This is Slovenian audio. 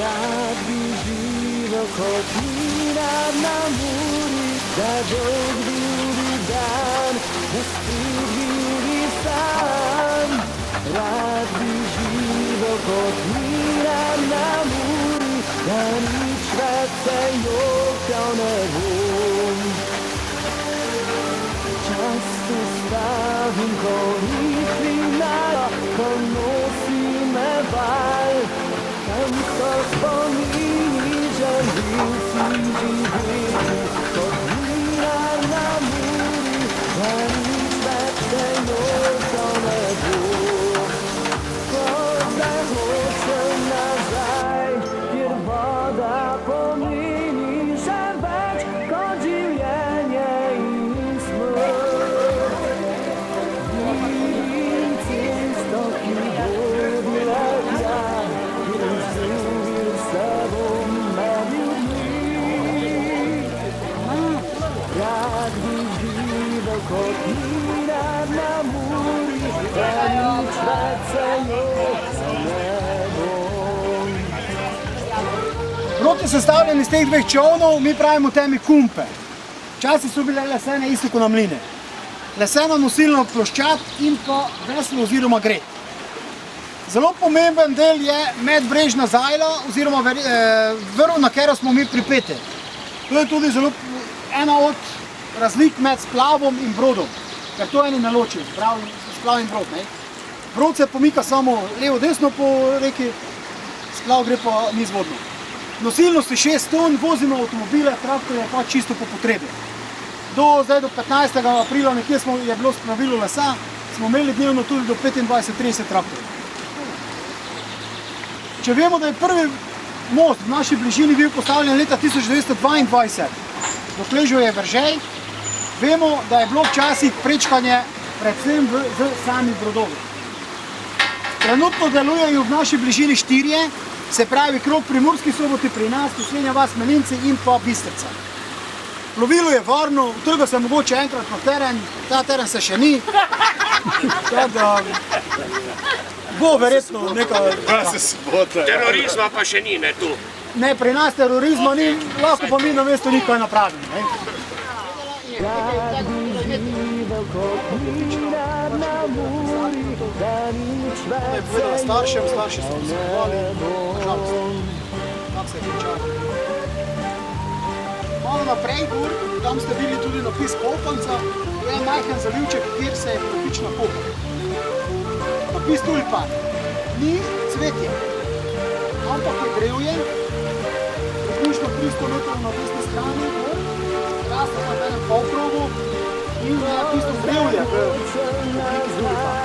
Rad bi živel kot mirar na muri, da dolg bil bi dan, da spet bil bi sam. Rad bi živel kot mirar na muri, da nič več se jokal ne bom. Čas ustavim, ko misli nara, ko nosi me val. Tam so spomini, želim si živeti, kot mirar na muri, da nič več se jokal ne bom. Ko zdaj hočem nazaj, kjer voda pomeni že več kot življenje in smrt. Vidim cesto, ki vodi le tja, kjer vzljubim se bom med ljudmi. Rad bi živel kot mirar na muri, da nič več se jokal ne bom. Rok je sestavljen iz teh dveh čovnov, mi pravimo temi kumpe. Včasih so bile lesene isto kot na mline. Leseno nosilno ploščad in pa veslo oziroma gred. Zelo pomemben del je medbrežna zajla oziroma vrv, na katero smo mi pripeti. To je tudi zelo ena od razlik med splavom in brodom, ker to eni ne loči, splav in brod. Brod se pomika samo levo-desno po reki, splav gre pa nizvodno. Nosilnost je 6 ton, vozimo avtomobile, traktorje pa čisto po potrebi. Do 15. aprila nekje je bilo pravilo lesa, smo imeli dnevno tudi do 25-30 traktorjev. Če vemo, da je prvi most v naši bližini bil postavljen leta 1922, dokležil je Veržej, vemo, da je bilo včasih prečkanje predvsem v samih brodovih. Trenutno delujejo v naši bližini 4, se pravi krog pri Murski Soboti, pri nas, Poslednja vas, Melinci in pa Bistrica. Plovilo je varno, utrga se mogoče enkrat na teren, ta teren se še ni. Bo verjetno neka... Terorizma pa še ni, ne tu. Ne, pri nas terorizma ni, lahko pa mi na mesto nikaj napravimo. Rad bi živel kot mirar na muri, da nič več se Starši so jokal se ne odvali, bom. tam se je končalo. Malo naprej, tam ste bili tudi napis Kolpanca, to je majhen zalivček, kjer se je profična kopa. Napis Tulpan, ni cvetje, ampak je drevje, približno 300 metrov na desni strani, raste na enem polkrogu in je napisno drevje v obliki tulpa.